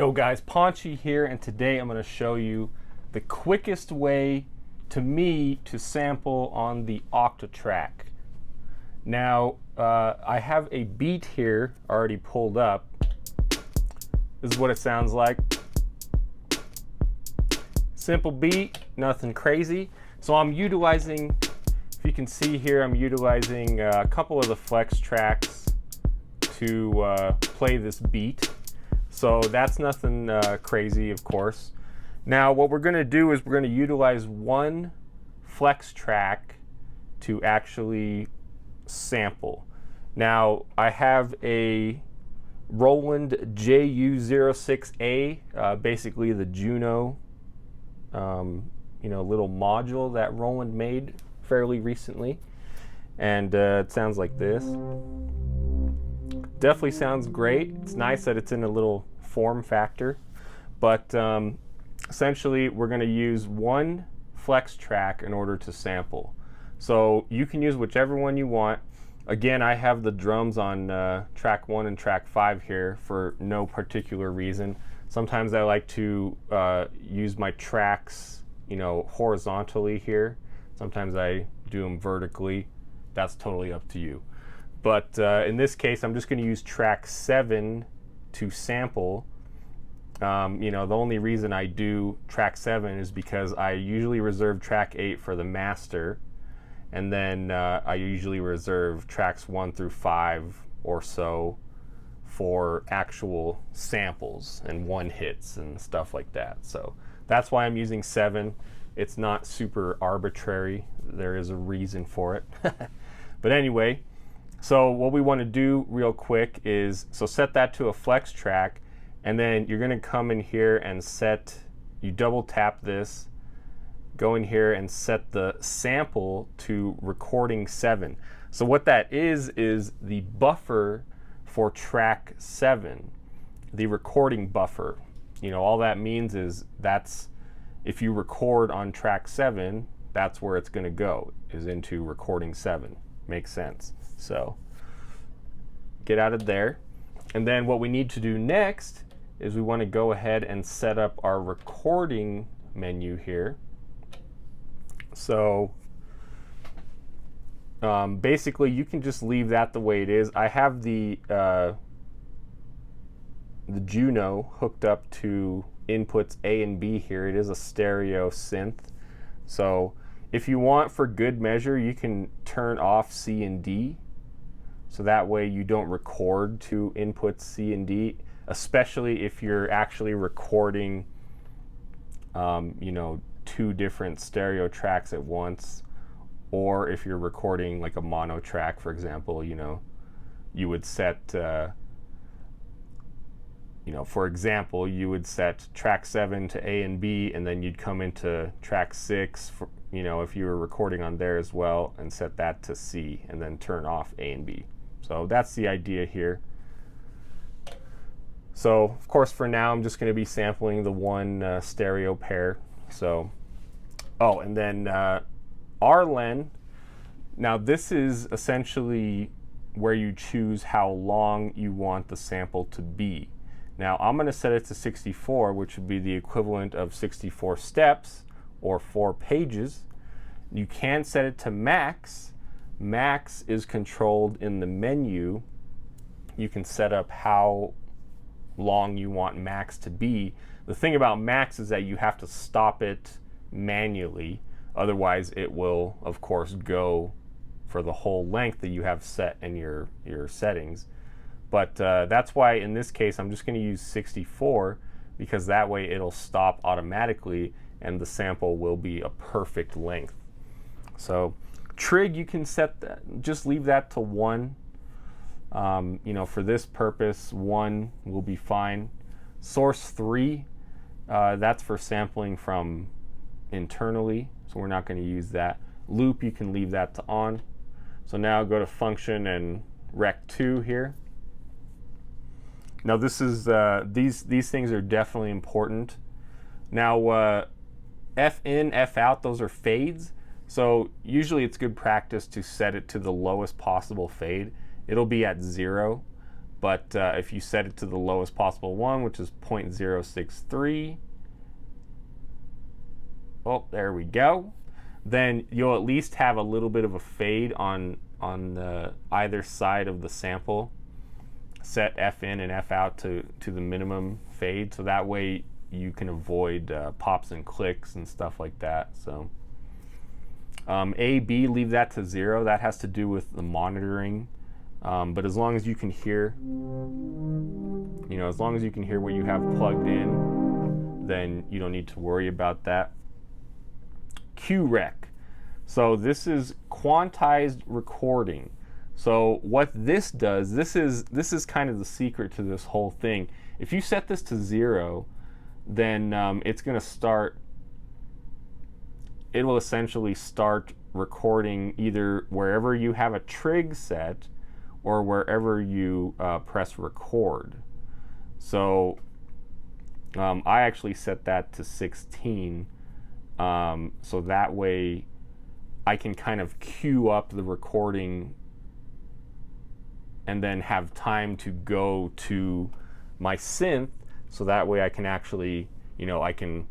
Yo guys, Paunchy here, and today I'm going to show you the quickest way to me to sample on the Octatrack. Now, I have a beat here already pulled up. This is what it sounds like. Simple beat, nothing crazy. So I'm utilizing, if you can see here, I'm utilizing a couple of the flex tracks to play this beat. So that's nothing crazy, of course. Now what we're going to do is we're going to utilize one flex track to actually sample. Now I have a Roland JU06A, basically the Juno little module that Roland made fairly recently, and it sounds like this. Definitely sounds great. It's nice that it's in a little form factor, but essentially we're going to use one flex track in order to sample. So you can use whichever one you want. Again, I have the drums on track 1 and track 5 here for no particular reason. Sometimes I like to use my tracks, horizontally here. Sometimes I do them vertically. That's totally up to you. But in this case, I'm just going to use track 7 to sample. The only reason I do track 7 is because I usually reserve track 8 for the master, and then I usually reserve tracks 1 through 5 or so for actual samples and one hits and stuff like that. So that's why I'm using 7. It's not super arbitrary. There is a reason for it. But anyway, so what we want to do real quick is, set that to a flex track, and then you're going to come in here and you double tap this, go in here and set the sample to recording 7. So what that is the buffer for track 7, the recording buffer. All that means is that's, if you record on track 7, that's where it's going to go, is into recording 7. Makes sense. So get out of there, and then what we need to do next is we want to go ahead and set up our recording menu here. So basically you can just leave that the way it is. I have the Juno hooked up to inputs A and B here. It is a stereo synth, so if you want, for good measure, you can turn off C and D, so that way you don't record to inputs C and D, especially if you're actually recording two different stereo tracks at once, or if you're recording like a mono track, for example. You would set for example, you would set track 7 to A and B, and then you'd come into track 6 for, if you were recording on there as well, and set that to C, and then turn off A and B. So that's the idea here. So of course for now I'm just going to be sampling the one stereo pair. So, and then RLen. Now this is essentially where you choose how long you want the sample to be. Now I'm going to set it to 64, which would be the equivalent of 64 steps or 4 pages. You can set it to max. Max is controlled in the menu. You can set up how long you want max to be. The thing about max is that you have to stop it manually. Otherwise it will, of course, go for the whole length that you have set in your settings. But that's why in this case I'm just going to use 64, because that way it'll stop automatically and the sample will be a perfect length. So trig, you can set that, just leave that to 1. For this purpose, 1 will be fine. Source 3, that's for sampling from internally, so we're not going to use that. Loop, you can leave that to on. So now go to function and rec 2 here. Now this is these things are definitely important. Now F in, F out, those are fades. So usually it's good practice to set it to the lowest possible fade. It'll be at 0, but if you set it to the lowest possible one, which is 0.063, oh, there we go, then you'll at least have a little bit of a fade on either side of the sample. Set F in and F out to the minimum fade, so that way you can avoid pops and clicks and stuff like that. So A, B, leave that to 0. That has to do with the monitoring. But as long as you can hear, as long as you can hear what you have plugged in, then you don't need to worry about that. QRec. So this is quantized recording. So what this does, this is kind of the secret to this whole thing. If you set this to 0, then it's going to start, it will essentially start recording either wherever you have a trig set or wherever you press record. So I actually set that to 16, so that way I can kind of queue up the recording and then have time to go to my synth, so that way I can actually, I can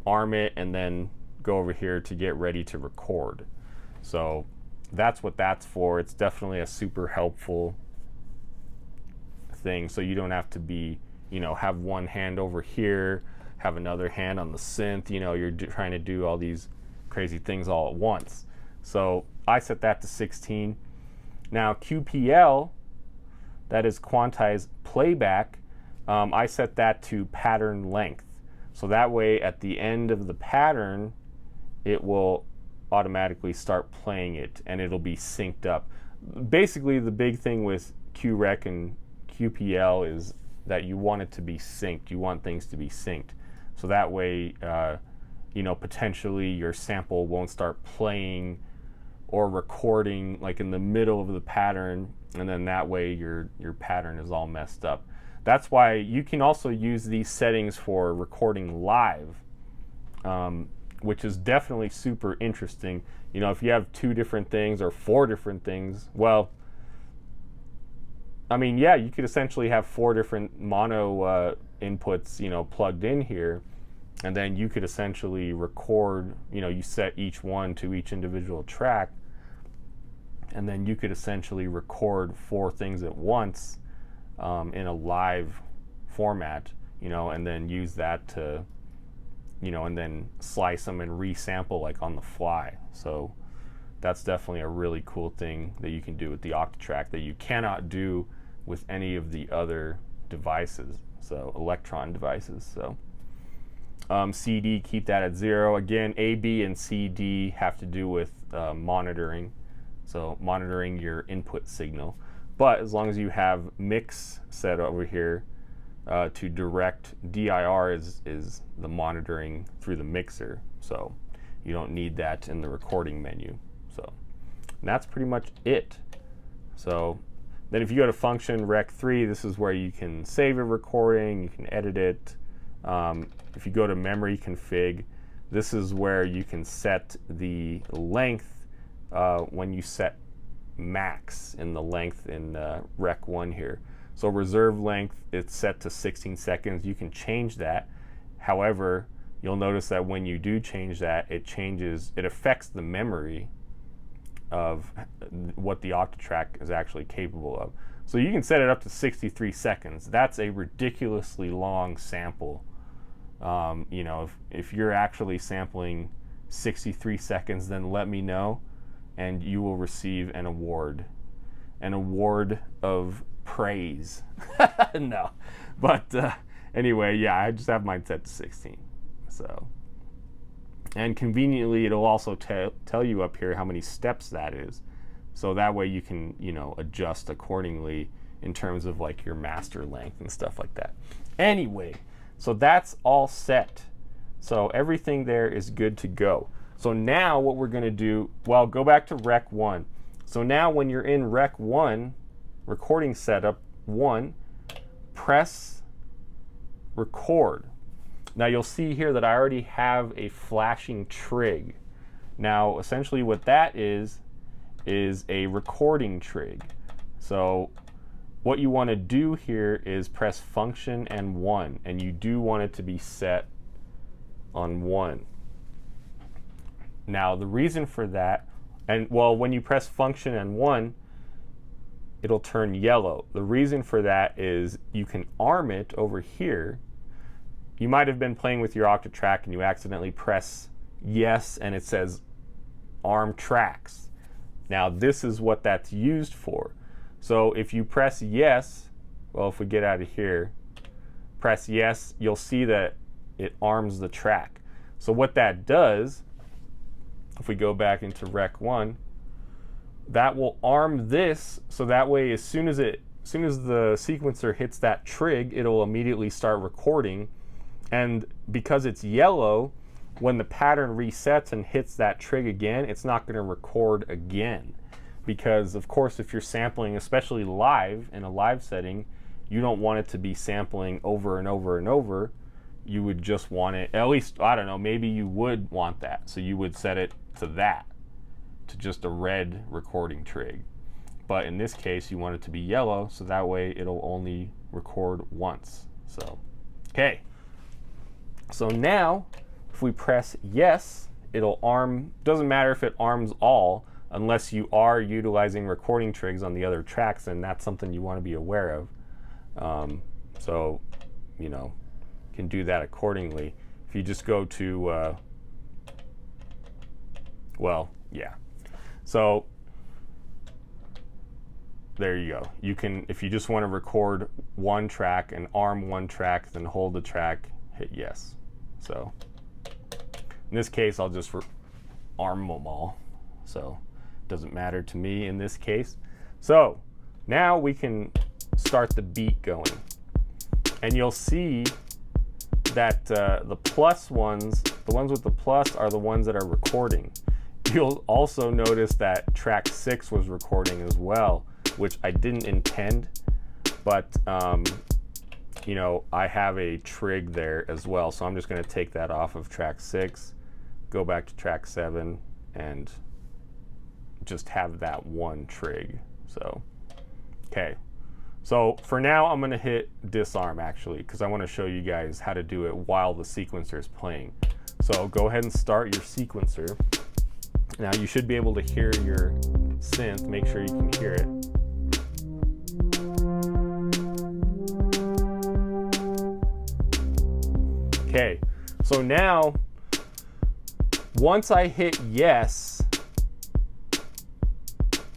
arm it and then go over here to get ready to record. So that's what that's for. It's definitely a super helpful thing, so you don't have to be, have one hand over here, have another hand on the synth, you're trying to do all these crazy things all at once. So I set that to 16. Now QPL, that is quantized playback, I set that to pattern length. So that way at the end of the pattern, it will automatically start playing it and it'll be synced up. Basically the big thing with QRec and QPL is that you want it to be synced. You want things to be synced. So that way, potentially your sample won't start playing or recording like in the middle of the pattern, and then that way your pattern is all messed up. That's why you can also use these settings for recording live, which is definitely super interesting. If you have 2 different things or 4 different things, well, I mean, yeah, you could essentially have 4 different mono inputs, plugged in here, and then you could essentially record, you set each one to each individual track, and then you could essentially record 4 things at once in a live format, and then use that to, and then slice them and resample like on the fly. So that's definitely a really cool thing that you can do with the Octatrack that you cannot do with any of the other devices, so Elektron devices. So CD, keep that at 0. Again, A, B, and CD have to do with monitoring, so monitoring your input signal. But as long as you have mix set over here to direct, DIR is the monitoring through the mixer, so you don't need that in the recording menu. So and that's pretty much it. So then if you go to function rec3, this is where you can save a recording, you can edit it. If you go to memory config, this is where you can set the length when you set max in the length in rec1 here. So reserve length, it's set to 16 seconds. You can change that. However, you'll notice that when you do change that, it affects the memory of what the Octatrack is actually capable of. So you can set it up to 63 seconds. That's a ridiculously long sample. If you're actually sampling 63 seconds, then let me know and you will receive an award of praise. No, but anyway, yeah, I just have mine set to 16. So, and conveniently, it'll also tell you up here how many steps that is, so that way you can adjust accordingly in terms of like your master length and stuff like that. Anyway, so that's all set. So everything there is good to go. So now what we're going to do, well, go back to Rec 1. So now when you're in Rec 1, recording setup 1, press record. Now you'll see here that I already have a flashing trig. Now essentially what that is a recording trig. So what you want to do here is press function and 1, and you do want it to be set on 1. Now the reason for that, and well, when you press function and 1, it'll turn yellow. The reason for that is you can arm it over here. You might have been playing with your Octatrack and you accidentally press yes and it says arm tracks. Now this is what that's used for. So if you press yes, well, if we get out of here, press yes, you'll see that it arms the track. So what that does, if we go back into Rec 1, that will arm this, so that way as soon as the sequencer hits that trig, it'll immediately start recording. And because it's yellow, when the pattern resets and hits that trig again, it's not going to record again. Because of course, if you're sampling, especially live, in a live setting, you don't want it to be sampling over and over and over. You would just want it, at least, I don't know, maybe you would want that. So you would set it to that, to just a red recording trig. But in this case, you want it to be yellow, so that way it'll only record once. So, okay. So now, if we press yes, it'll arm, doesn't matter if it arms all, unless you are utilizing recording trigs on the other tracks, and that's something you want to be aware of. So, you know, can do that accordingly. If you just go to, well, yeah. So there you go. You can, if you just want to record one track and arm one track, then hold the track, hit yes. So in this case, I'll just arm them all. So it doesn't matter to me in this case. So now we can start the beat going. And you'll see that the plus ones, the ones with the plus are the ones that are recording. You'll also notice that track 6 was recording as well, which I didn't intend, but you know, I have a trig there as well, so I'm just going to take that off of track 6, go back to track 7, and just have that one trig. So, okay. So for now, I'm going to hit disarm actually, because I want to show you guys how to do it while the sequencer is playing. So go ahead and start your sequencer. Now you should be able to hear your synth. Make sure you can hear it. Okay, so now once I hit yes,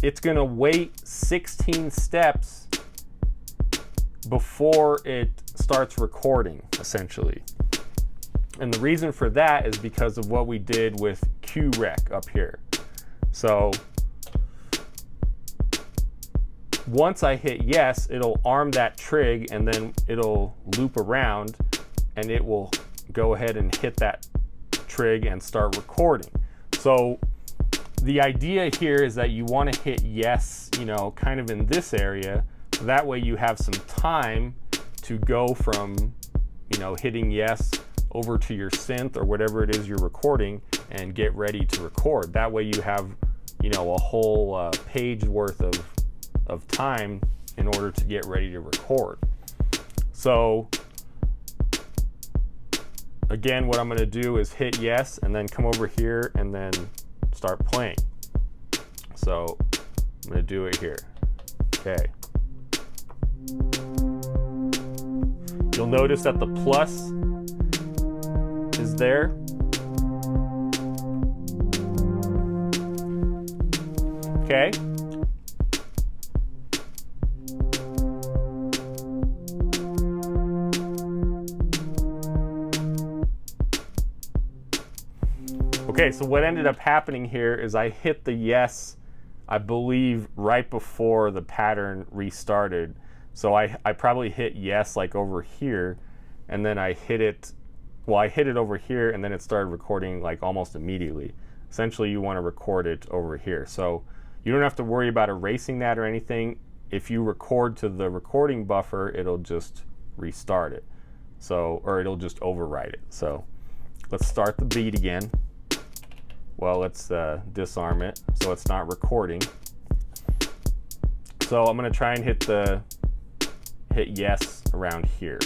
it's going to wait 16 steps before it starts recording, essentially. And the reason for that is because of what we did with QRec up here. So once I hit yes, it'll arm that trig, and then it'll loop around, and it will go ahead and hit that trig and start recording. So the idea here is that you want to hit yes, you know, kind of in this area, so that way you have some time to go from, you know, hitting yes over to your synth or whatever it is you're recording and get ready to record. That way you have, you know, a whole page worth of time in order to get ready to record. So again, what I'm going to do is hit yes and then come over here and then start playing. So I'm going to do it here. Okay. You'll notice that the plus is there. Okay. Okay, so what ended up happening here is I hit the yes, I believe, right before the pattern restarted. So I probably hit yes like over here, and then I hit it, well, I hit it over here, and then it started recording like almost immediately. Essentially, you want to record it over here. So you don't have to worry about erasing that or anything. If you record to the recording buffer, it'll just restart it. So, or it'll just overwrite it. So let's start the beat again. Well, let's disarm it so it's not recording. So I'm going to try and hit the hit yes around here.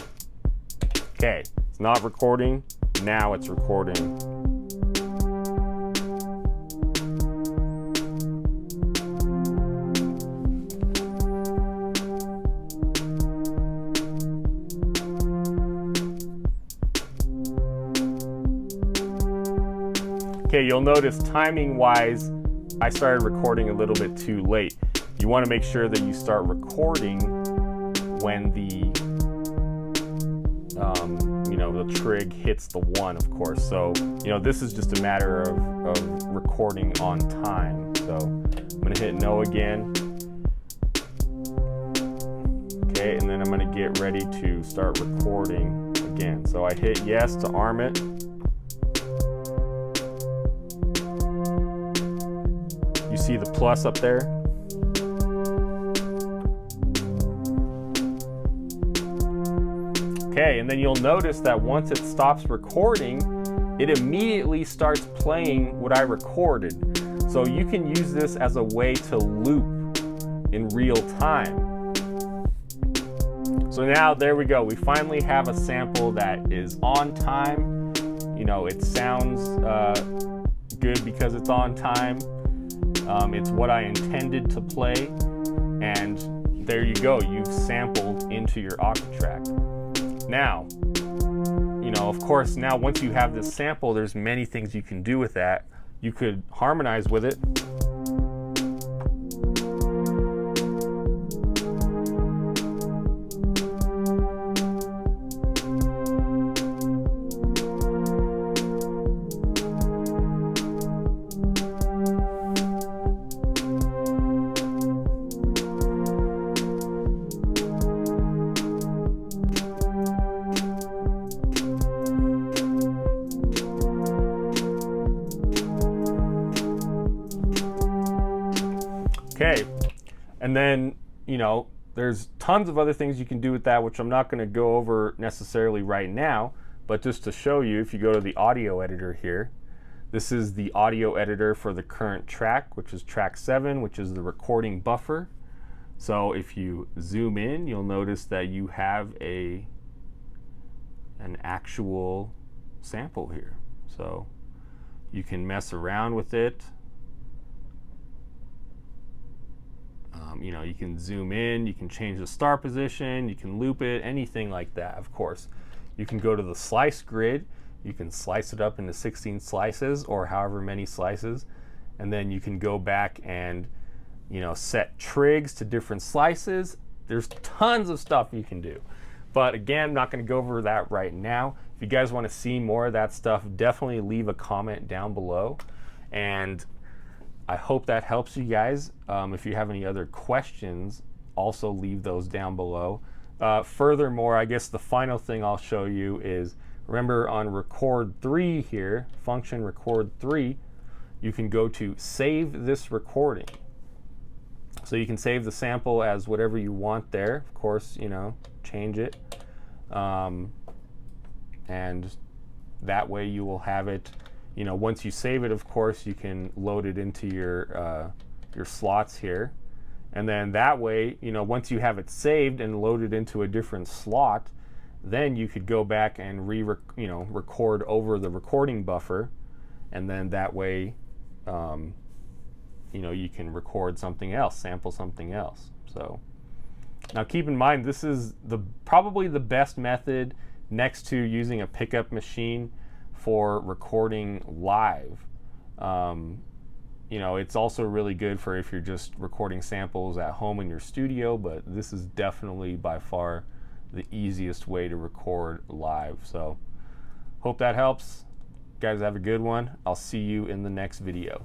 Okay, it's not recording, now it's recording. Okay, you'll notice timing-wise, I started recording a little bit too late. You want to make sure that you start recording when the the trig hits the 1, of course. So, this is just a matter of recording on time. So I'm going to hit no again. Okay, and then I'm going to get ready to start recording again. So I hit yes to arm it. You see the plus up there? Okay, and then you'll notice that once it stops recording, it immediately starts playing what I recorded. So you can use this as a way to loop in real time. So now there we go. We finally have a sample that is on time. It sounds good because it's on time. It's what I intended to play, and there you go. You've sampled into your Octatrack. Now, of course, now once you have this sample, there's many things you can do with that. You could harmonize with it. Okay, and then, there's tons of other things you can do with that, which I'm not going to go over necessarily right now, but just to show you, if you go to the audio editor here, this is the audio editor for the current track, which is track 7, which is the recording buffer. So if you zoom in, you'll notice that you have an actual sample here. So you can mess around with it. You can zoom in, you can change the start position, you can loop it, anything like that, of course. You can go to the slice grid, you can slice it up into 16 slices or however many slices, and then you can go back and set trigs to different slices. There's tons of stuff you can do. But again, I'm not going to go over that right now. If you guys want to see more of that stuff, definitely leave a comment down below. And I hope that helps you guys. If you have any other questions, also leave those down below. Furthermore, I guess the final thing I'll show you is, remember on record 3 here, function record 3, you can go to save this recording. So you can save the sample as whatever you want there. Of course, change it. And that way you will have it. Once you save it, of course, you can load it into your slots here. And then that way, once you have it saved and loaded into a different slot, then you could go back and record over the recording buffer. And then that way, you can record something else, sample something else. So now keep in mind, this is probably the best method next to using a pickup machine for recording live. It's also really good for if you're just recording samples at home in your studio, but this is definitely by far the easiest way to record live. So hope that helps. Guys, have a good one. I'll see you in the next video.